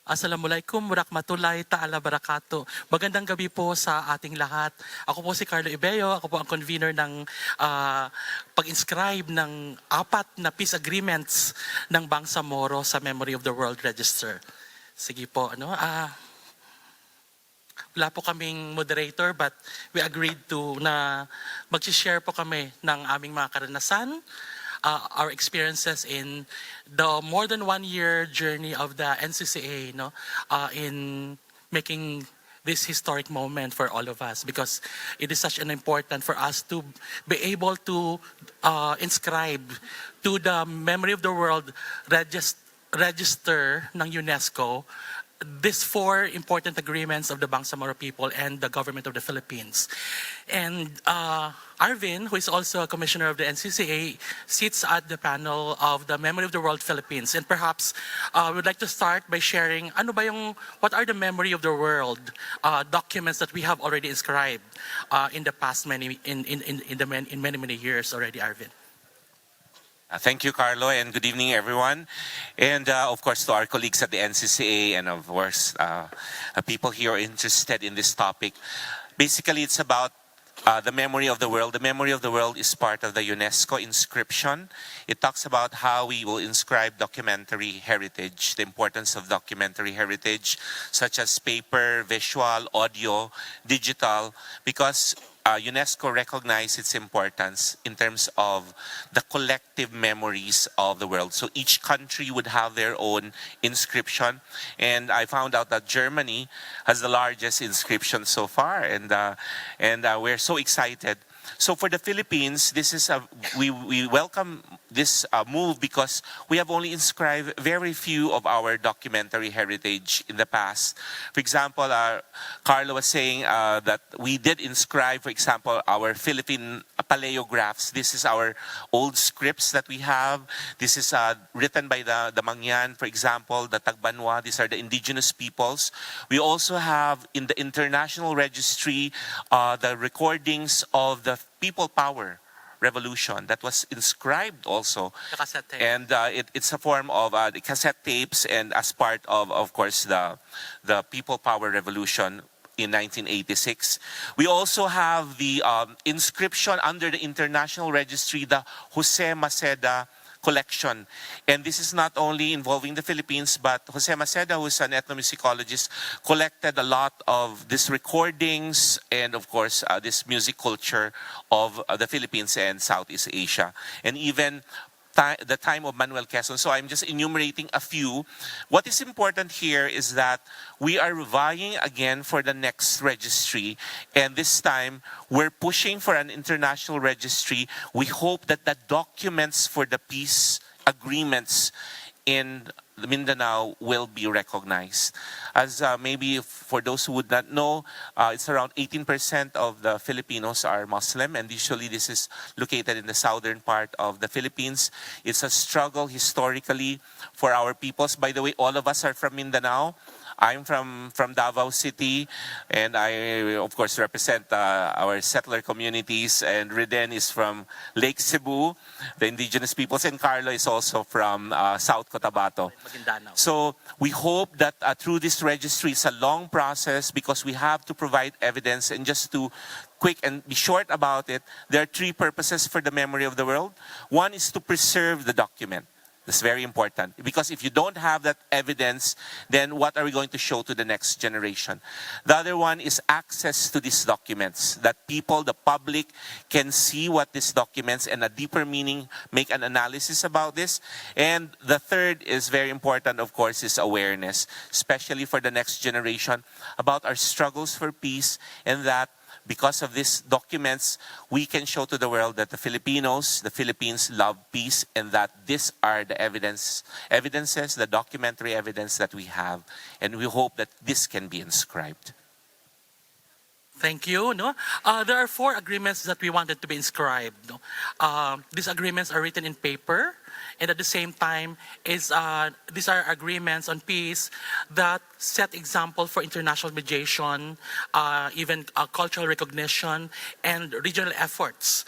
Assalamualaikum warahmatullahi ta'ala barakatuh. Magandang gabi po sa ating lahat. Ako po si Carlo Ebeo. Ako po ang convener ng pag-inscribe ng 4 na peace agreements ng Bangsamoro sa Memory of the World Register. Sige po, wala po kaming moderator but we agreed to na mag-share po kami ng aming mga karanasan, our experiences in the more than 1 year journey of the NCCA, in making this historic moment for all of us, because it is such an important for us to be able to inscribe to the Memory of the World Register ng UNESCO these 4 important agreements of the Bangsamoro people and the government of the Philippines. And Arvin, who is also a commissioner of the NCCA, sits at the panel of the Memory of the World Philippines. And perhaps we would like to start by sharing what are the Memory of the World documents that we have already inscribed in the past many years already, Arvin. Thank you, Carlo, and good evening, everyone. And of course, to our colleagues at the NCCA and of course, people here interested in this topic. Basically, it's about the memory of the world. The memory of the world is part of the UNESCO inscription. It talks about how we will inscribe documentary heritage, the importance of documentary heritage, such as paper, visual, audio, digital, because UNESCO recognized its importance in terms of the collective memories of the world. So each country would have their own inscription. And I found out that Germany has the largest inscription so far. And we're so excited. So for the Philippines, this is we welcome this move because we have only inscribed very few of our documentary heritage in the past. For example, Carlo was saying that we did inscribe, for example, our Philippine paleographs. This is our old scripts that we have. This is written by the Mangyan, for example, the Tagbanwa. These are the indigenous peoples. We also have in the international registry the recordings of the people power revolution that was inscribed also, and it's a form of the cassette tapes, and as part of course the people power revolution in 1986. We also have the inscription under the international registry, the Jose Maceda collection. And this is not only involving the Philippines, but Jose Maceda, who is an ethnomusicologist, collected a lot of these recordings and, of course, this music culture of the Philippines and Southeast Asia. And even the time of Manuel Quezon. So I'm just enumerating a few. What is important here is that we are vying again for the next registry, and this time we're pushing for an international registry. We hope that the documents for the peace agreements in Mindanao will be recognized. As maybe for those who would not know, it's around 18% of the Filipinos are Muslim, and usually this is located in the southern part of the Philippines. It's a struggle historically for our peoples. By the way, all of us are from Mindanao. I'm from Davao City, and I, of course, represent our settler communities, and Reden is from Lake Cebu, the indigenous peoples, and Carlo is also from South Cotabato. So we hope that through this registry, it's a long process because we have to provide evidence, and just to quick and be short about it, there are 3 purposes for the memory of the world. One is to preserve the document. That's very important, because if you don't have that evidence, then what are we going to show to the next generation? The other one is access to these documents, that people, the public, can see what these documents and a deeper meaning, make an analysis about this. And the third is very important, of course, is awareness, especially for the next generation, about our struggles for peace, and that because of these documents, we can show to the world that the Philippines love peace, and that these are the evidences, the documentary evidence that we have, and we hope that this can be inscribed. Thank you. There are 4 agreements that we wanted to be inscribed. These agreements are written in paper, and at the same time these are agreements on peace that set example for international mediation, even cultural recognition, and regional efforts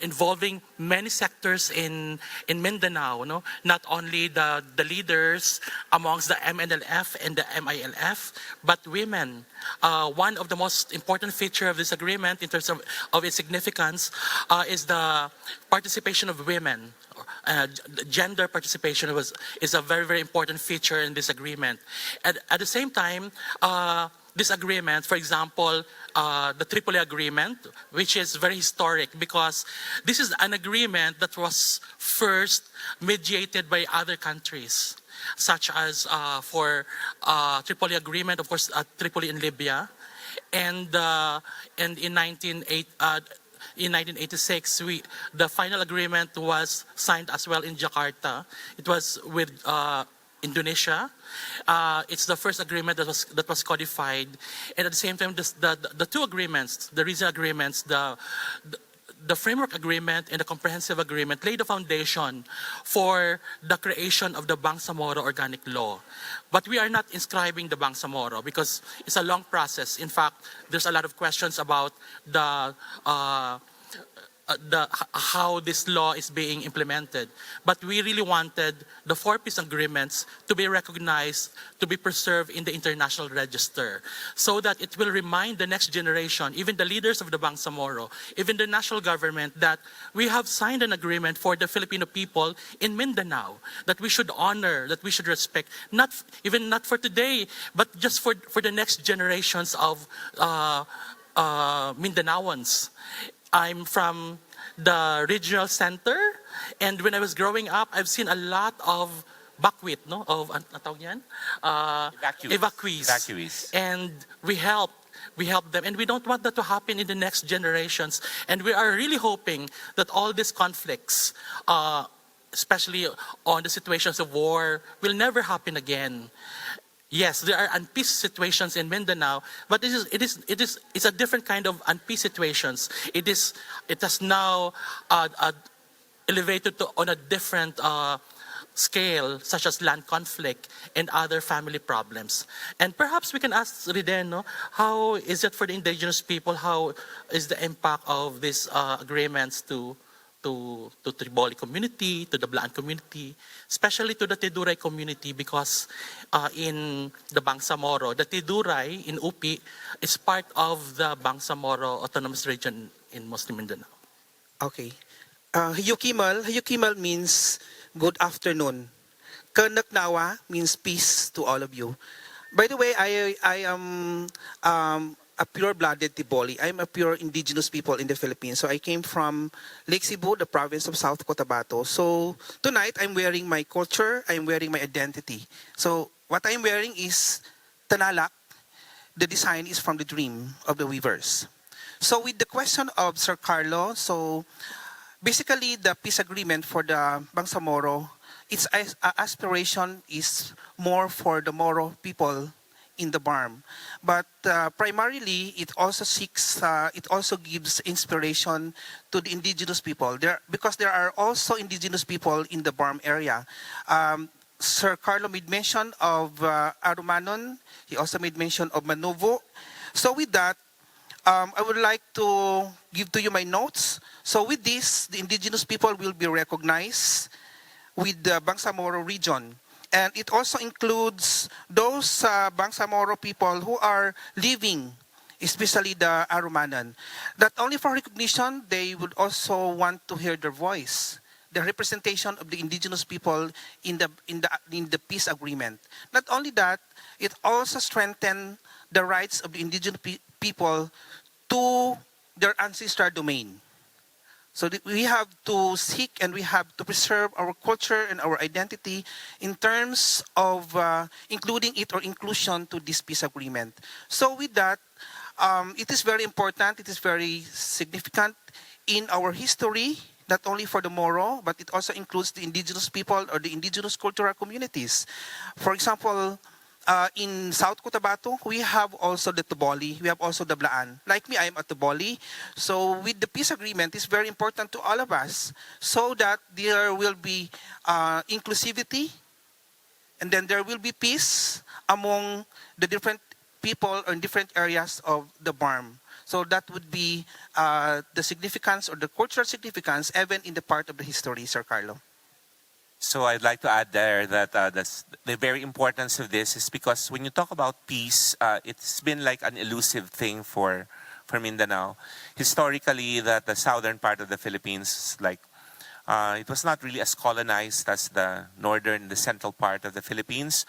involving many sectors in Mindanao. No? Not only the leaders amongst the MNLF and the MILF, but women. One of the most important feature of this agreement in terms of its significance is the participation of women. Gender participation is a very, very important feature in this agreement. At the same time, this agreement, for example, the Tripoli Agreement, which is very historic because this is an agreement that was first mediated by other countries, such as for Tripoli Agreement, of course, Tripoli in Libya, and in 1986, the final agreement was signed as well in Jakarta. It was with Indonesia. It's the first agreement that was codified, and at the same time, the two agreements, the recent agreements, the framework agreement and the comprehensive agreement laid the foundation for the creation of the Bangsamoro organic law. But we are not inscribing the Bangsamoro because it's a long process. In fact, there's a lot of questions about how this law is being implemented. But we really wanted the four peace agreements to be recognized, to be preserved in the international register, so that it will remind the next generation, even the leaders of the Bangsamoro, even the national government, that we have signed an agreement for the Filipino people in Mindanao, that we should honor, that we should respect, not for today, but just for the next generations of Mindanaoans. I'm from the regional center, and when I was growing up, I've seen a lot of bakwit, no, of evacuees, and we help them, and we don't want that to happen in the next generations. And we are really hoping that all these conflicts, especially on the situations of war, will never happen again. Yes, there are unpeace situations in Mindanao, but it's a different kind of unpeace situations. It has now elevated on a different scale, such as land conflict and other family problems. And perhaps we can ask Reden, no, how is it for the indigenous people? How is the impact of these agreements to Triboli community, to the Blaan community, especially to the Tiduray community, because in the Bangsamoro, the Tiduray in UP is part of the Bangsamoro autonomous region in Muslim Mindanao. Okay. Hayukimal means good afternoon. Kanaknawa means peace to all of you. By the way, I am a pure-blooded Tiboli. I'm a pure indigenous people in the Philippines. So I came from Lake Cebu, the province of South Cotabato. So tonight, I'm wearing my culture, I'm wearing my identity. So what I'm wearing is Tanalak. The design is from the dream of the weavers. So with the question of Sir Carlo, so basically the peace agreement for the Bangsamoro, its aspiration is more for the Moro people in the BARMM. But primarily, it also gives inspiration to the indigenous people. Because there are also indigenous people in the BARMM area. Sir Carlo made mention of Arumanon. He also made mention of Manuvo. So with that, I would like to give to you my notes. So with this, the indigenous people will be recognized with the Bangsamoro region. And it also includes those Bangsamoro people who are living, especially the Arumanan. Not only for recognition, they would also want to hear their voice, the representation of the indigenous people in the peace agreement. Not only that, it also strengthens the rights of the indigenous people to their ancestral domain. So we have to seek and we have to preserve our culture and our identity in terms of including it or inclusion to this peace agreement. So with that, it is very important, it is very significant in our history, not only for the Moro, but it also includes the indigenous people or the indigenous cultural communities. For example, in South Cotabato, we have also the Tuboli, we have also the Blaan. Like me, I am a Tuboli. So with the peace agreement, it's very important to all of us so that there will be inclusivity, and then there will be peace among the different people in different areas of the BARMM. So that would be the significance or the cultural significance even in the part of the history, Sir Carlo. So I'd like to add there that that's the very importance of this is because when you talk about peace, it's been like an elusive thing for Mindanao. Historically, that the southern part of the Philippines, like it was not really as colonized as the northern, the central part of the Philippines.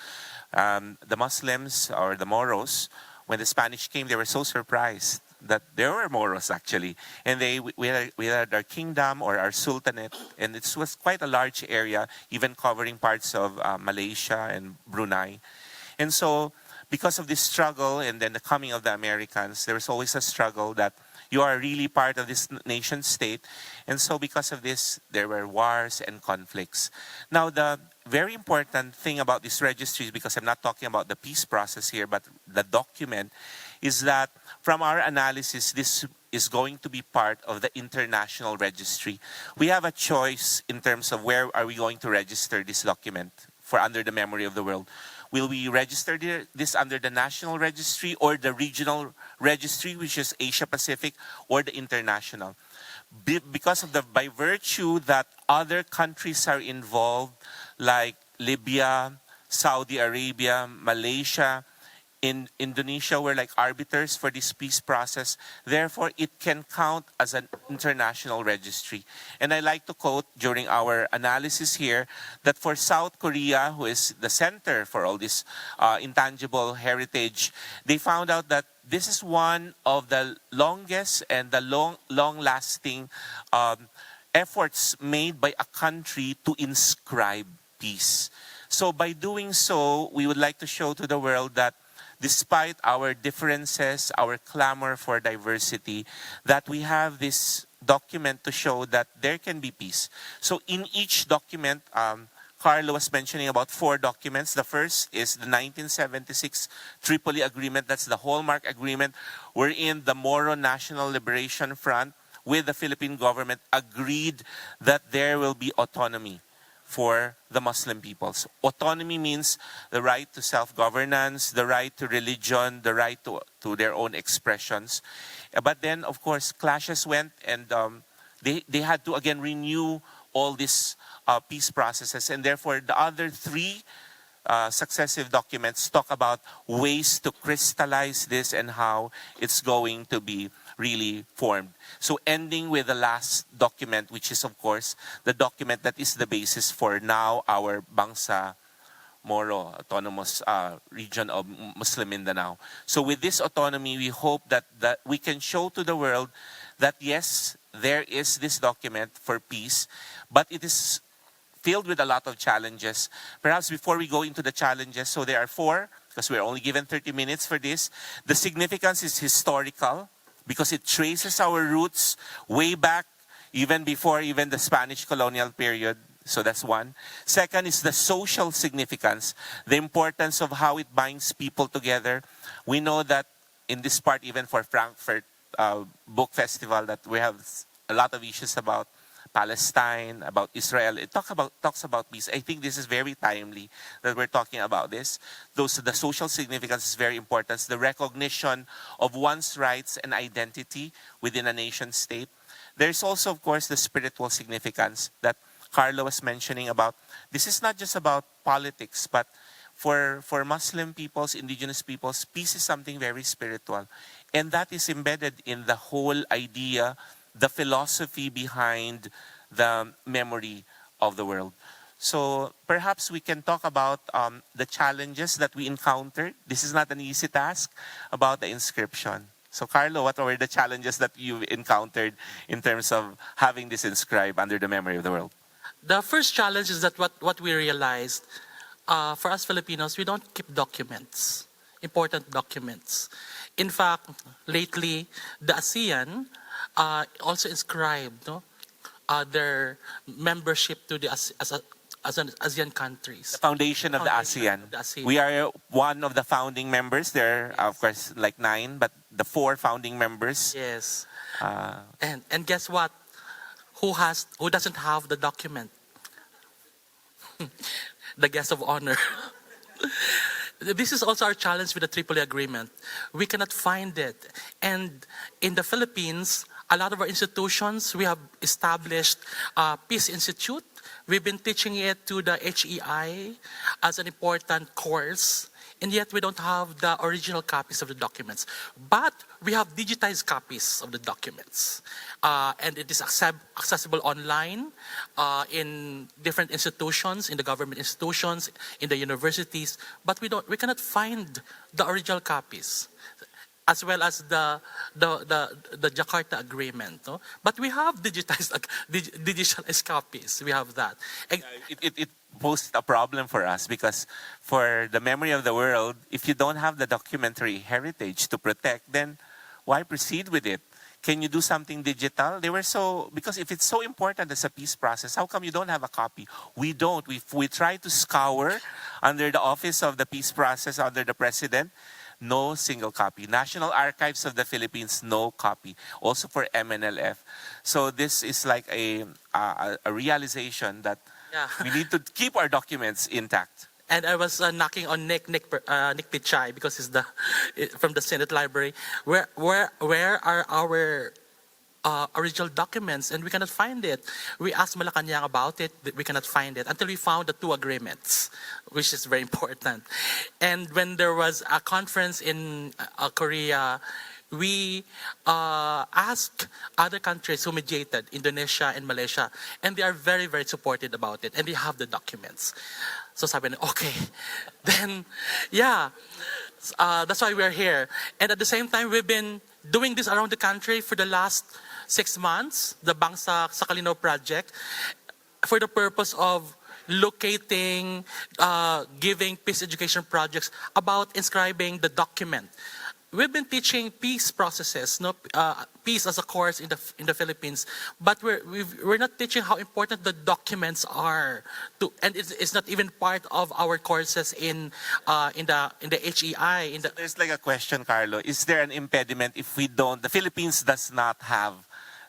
The Muslims or the Moros, when the Spanish came, they were so surprised that there were Moros actually, and we had our kingdom or our sultanate, and it was quite a large area, even covering parts of Malaysia and Brunei. And so, because of this struggle and then the coming of the Americans, there was always a struggle that you are really part of this nation state. And so because of this, there were wars and conflicts. Now, the very important thing about this registry, because I'm not talking about the peace process here, but the document, is that from our analysis, this is going to be part of the international registry. We have a choice in terms of where are we going to register this document for under the memory of the world. Will we register this under the national registry or the regional registry, which is Asia Pacific, or the international? Because of by virtue that other countries are involved, like Libya, Saudi Arabia, Malaysia, in Indonesia, were like arbiters for this peace process. Therefore, it can count as an international registry. And I like to quote during our analysis here that for South Korea, who is the center for all this intangible heritage, they found out that this is one of the longest and the long-lasting efforts made by a country to inscribe peace. So by doing so, we would like to show to the world that despite our differences, our clamor for diversity, that we have this document to show that there can be peace. So in each document, Carlo was mentioning about 4 documents. The first is the 1976 Tripoli Agreement. That's the hallmark agreement wherein the Moro National Liberation Front with the Philippine government agreed that there will be autonomy for the Muslim peoples. Autonomy means the right to self-governance, the right to religion, the right to their own expressions. But then, of course, clashes went, and they had to again renew all these peace processes. And therefore, the other 3 successive documents talk about ways to crystallize this and how it's going to be really formed. So ending with the last document, which is of course the document that is the basis for now our Bangsamoro autonomous region of Muslim Mindanao. So with this autonomy, we hope that we can show to the world that yes, there is this document for peace, but it is filled with a lot of challenges. Perhaps before we go into the challenges, so there are 4, because we're only given 30 minutes for this. The significance is historical, because it traces our roots way back, even before even the Spanish colonial period. So that's one. Second is the social significance, the importance of how it binds people together. We know that in this part, even for Frankfurt Book Festival, that we have a lot of issues about Palestine, about Israel. It talks about peace. I think this is very timely that we're talking about this. The social significance is very important. The recognition of one's rights and identity within a nation state. There's also, of course, the spiritual significance that Carlo was mentioning about. This is not just about politics, but for Muslim peoples, indigenous peoples, peace is something very spiritual. And that is embedded in the whole idea, the philosophy behind the memory of the world. So perhaps we can talk about the challenges that we encountered. This is not an easy task, about the inscription. So Carlo, what were the challenges that you encountered in terms of having this inscribed under the memory of the world? The first challenge is that what we realized, for us Filipinos, we don't keep documents, important documents. In fact, lately, the ASEAN also inscribed their membership to the ASEAN countries. The foundation of the ASEAN. Of the ASEAN. We are one of the founding members. There are, of course, like 9, but the 4 founding members. Yes. Uh, And guess what? Who doesn't have the document? The guest of honor. This is also our challenge with the Tripoli Agreement. We cannot find it. And in the Philippines, a lot of our institutions, we have established a Peace Institute. We've been teaching it to the HEI as an important course. And yet we don't have the original copies of the documents. But we have digitized copies of the documents. And it is accessible online in different institutions, in the government institutions, in the universities. But we cannot find the original copies, as well as the Jakarta Agreement. No? But we have digitalized copies. We have that. And, it posed a problem for us because for the memory of the world, if you don't have the documentary heritage to protect, then why proceed with it? Can you do something digital? Because if it's so important as a peace process, how come you don't have a copy? We don't. We try to scour under the office of the peace process, under the president, no single copy. National Archives of the Philippines, no copy. Also for MNLF. So this is like a realization that we need to keep our documents intact. And I was knocking on Nick Pichai, because he's from the Senate Library. Where are our original documents? And we cannot find it. We asked Malacanang about it. We cannot find it until we found the 2 agreements, which is very important. And when there was a conference in Korea, we asked other countries who mediated, Indonesia and Malaysia, and they are very, very supportive about it, and they have the documents. So sabi na, okay, then, that's why we're here. And at the same time, we've been doing this around the country for the last 6 months, the Bangsa Sakalino project, for the purpose of locating, giving peace education projects about inscribing the document. We've been teaching peace processes, peace as a course in the Philippines, but we're not teaching how important the documents are. And it's not even part of our courses in the HEI. There's like a question, Carlo. Is there an impediment if the Philippines does not have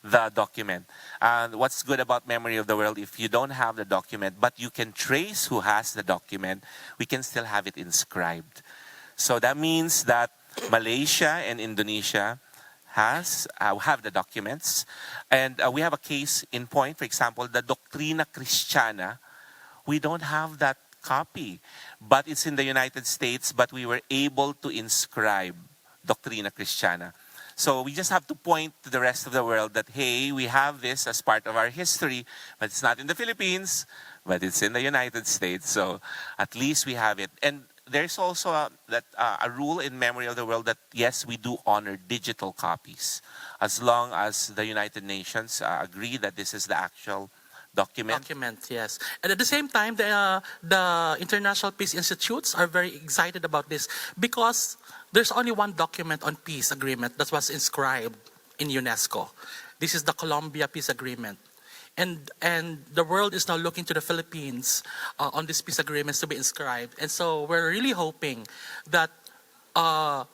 the document? And what's good about Memory of the World, if you don't have the document, but you can trace who has the document, we can still have it inscribed. So that means that Malaysia and Indonesia have the documents, and we have a case in point. For example, the Doctrina Christiana, we don't have that copy, but it's in the United States, but we were able to inscribe Doctrina Christiana. So we just have to point to the rest of the world that, hey, we have this as part of our history, but it's not in the Philippines, but it's in the United States. So at least we have it. And there's also a rule in Memory of the World that, yes, we do honor digital copies, as long as the United Nations agree that this is the actual document. Yes. And at the same time, the International Peace Institutes are very excited about this, because there's only one document on peace agreement that was inscribed in UNESCO. This is the Colombia Peace Agreement. And the world is now looking to the Philippines on these peace agreements to be inscribed. And so we're really hoping that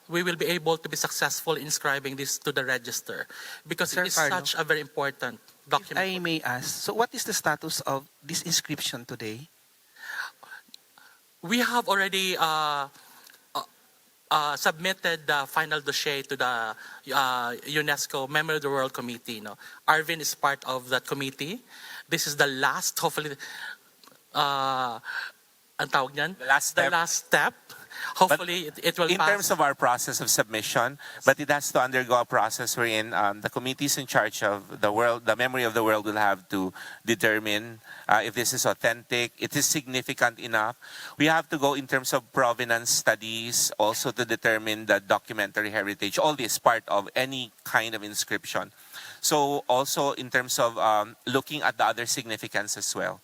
we will be able to be successful in inscribing this to the register, because Sir it is Carlo, such a very important document. If I may ask, so what is the status of this inscription today? We have already submitted the final dossier to the UNESCO Memory of the World Committee. Arvin is part of that committee. This is the last, hopefully, ang tawag niyan? The last step. Hopefully, it will in pass. terms of our process of submission, but it has to undergo a process wherein the committees in charge of the Memory of the World will have to determine if this is authentic, it is significant enough. We have to go in terms of provenance studies, also to determine the documentary heritage. All this part of any kind of inscription. So also in terms of looking at the other significance as well.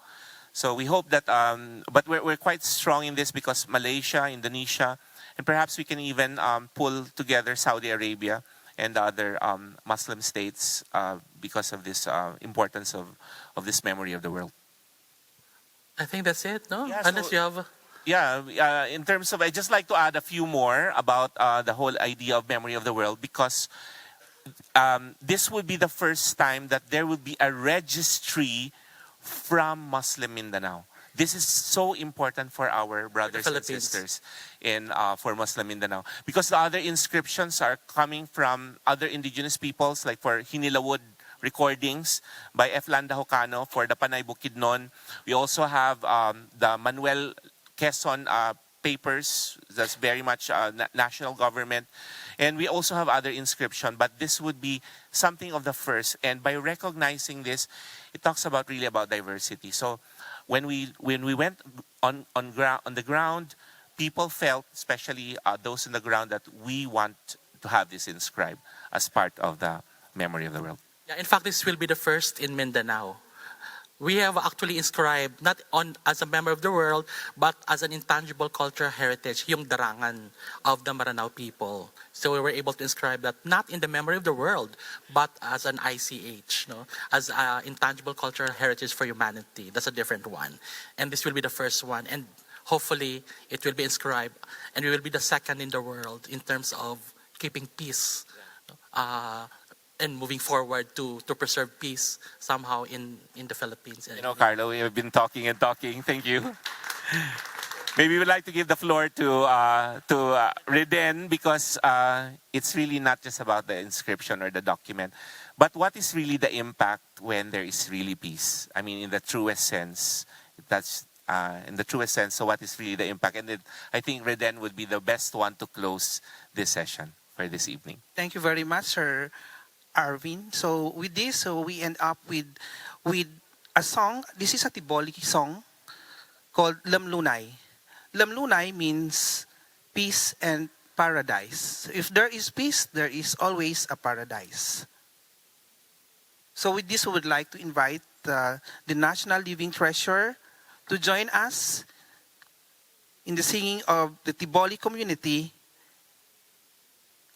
So we hope that, but we're quite strong in this because Malaysia, Indonesia, and perhaps we can even pull together Saudi Arabia and other Muslim states because of this importance of this Memory of the World. I think that's it, no? Yeah, Unless so- you have... Yeah, in terms of, I just like to add a few more about the whole idea of memory of the world, because this would be the first time that there would be a registry from Muslim Mindanao. This is so important for our brothers and Philippines. sisters for Muslim Mindanao, because the other inscriptions are coming from other indigenous peoples, like for Hinilawod recordings by F. Landa Hocano for the Panay Bukidnon. We also have the Manuel Quezon papers, that's very much national government. And we also have other inscription, but this would be something of the first. And by recognizing this, it talks about really about diversity. So when we went on the ground, people felt, especially those in the ground, that we want to have this inscribed as part of the memory of the world. Yeah, in fact, this will be the first in Mindanao. We have actually inscribed not on as a member of the world, but as an intangible cultural heritage, yung darangan of the Maranao people. So we were able to inscribe that not in the memory of the world, but as an ICH, no, as an intangible cultural heritage for humanity. That's a different one, and this will be the first one, and hopefully it will be inscribed, and we will be the second in the world in terms of keeping peace. And moving forward to preserve peace somehow in the Philippines. You know, Carlo, we have been talking and talking. Thank you. Maybe we'd like to give the floor to Reden, because it's really not just about the inscription or the document, but what is really the impact when there is really peace? I mean, in the truest sense, that's in the truest sense. So what is really the impact? And I think Reden would be the best one to close this session for this evening. Thank you very much, Sir Arvin. So with this, so we end up with a song. This is a Tiboli song called Lamlunay. Lamlunay means peace and paradise. If there is peace, there is always a paradise. So with this, we would like to invite the National Living Treasure to join us in the singing of the Tiboli community,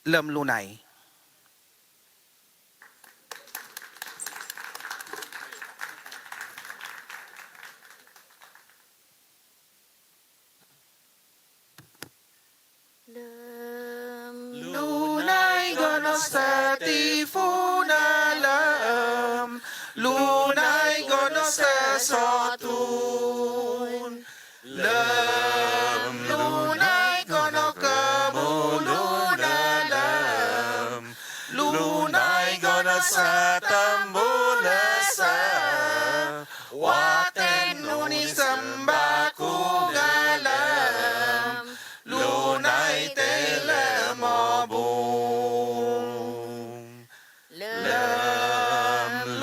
Lamlunay. Lunay gono sa tifunalam, lunay gono sa sotun, lunay gono kamulunalam, lunay gono sa tambulasa, waten nuni samba kugalam, lunay tela mobong.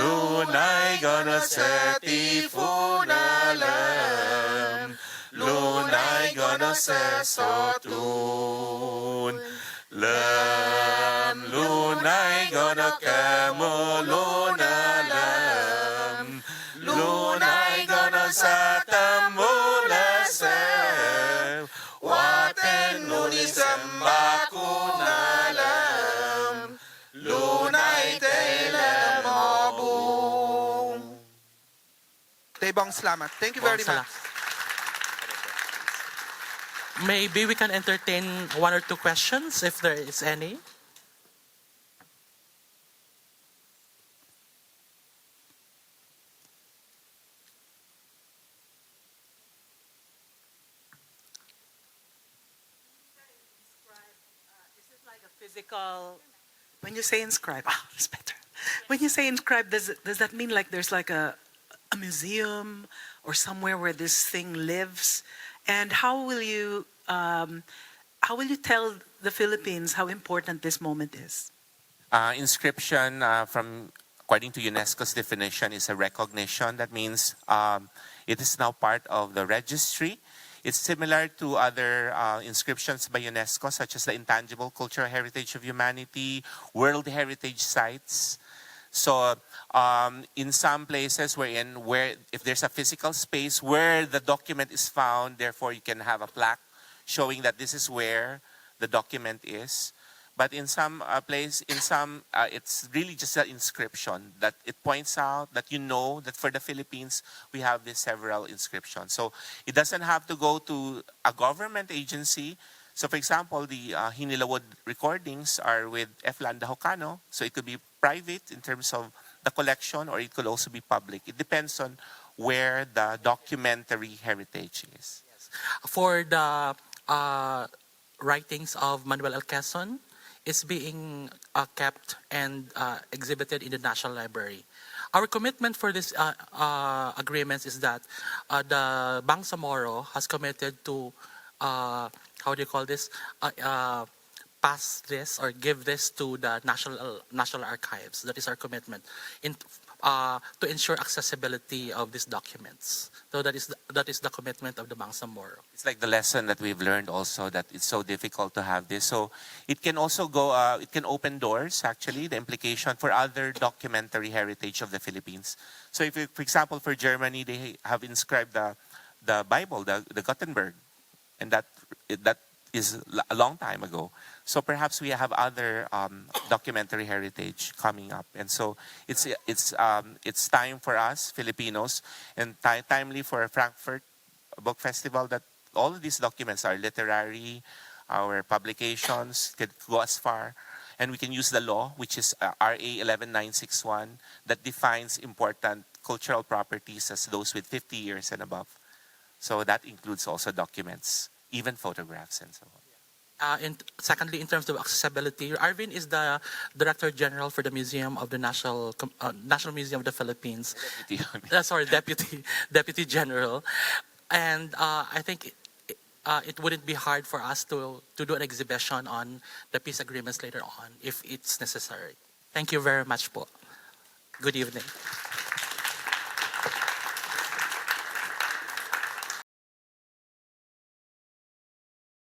Lunay gono sa tifunalam, lunay gono sa sotun, lunay gono kamulunalam, lunay gono sa tambulasa, waten nuni samba kunalam, lunay tela mobong. Tebong salamat. Thank you very much. Maybe we can entertain one or two questions if there is any. Physical. When you say inscribe, it's better. When you say inscribe, does that mean like there's like a museum or somewhere where this thing lives? And how will you tell the Philippines how important this moment is? Inscription, according to UNESCO's definition, is a recognition. That means it is now part of the registry. It's similar to other inscriptions by UNESCO, such as the Intangible Cultural Heritage of Humanity, World Heritage Sites. So in some places where if there's a physical space where the document is found, therefore you can have a plaque showing that this is where the document is. But in some it's really just an inscription that it points out that that for the Philippines we have these several inscriptions. So it doesn't have to go to a government agency. So for example, the Hinilawod recordings are with F. Landa Hocano. So it could be private in terms of the collection, or it could also be public. It depends on where the documentary heritage is. For the writings of Manuel L. Quezon, is being kept and exhibited in the National Library. Our commitment for this agreements is that the Bangsamoro has committed to how do you call this? Pass this or give this to the National Archives. That is our commitment to ensure accessibility of these documents. So that is the commitment of the Bangsamoro. It's like the lesson that we've learned also, that it's so difficult to have this. So it can also go, it can open doors, actually, the implication for other documentary heritage of the Philippines. So if, for example, for Germany, they have inscribed the Bible, the Gutenberg, and that is a long time ago. So perhaps we have other documentary heritage coming up, and so it's time for us Filipinos, and timely for a Frankfurt Book Festival, that all of these documents are literary. Our publications can go as far, and we can use the law, which is RA 11961, that defines important cultural properties as those with 50 years and above. So that includes also documents, even photographs and so on. Secondly, in terms of accessibility, Arvin is the Director General for the Museum of the National Museum of the Philippines. Deputy General, and I think it wouldn't be hard for us to do an exhibition on the peace agreements later on if it's necessary. Thank you very much, po. Good evening.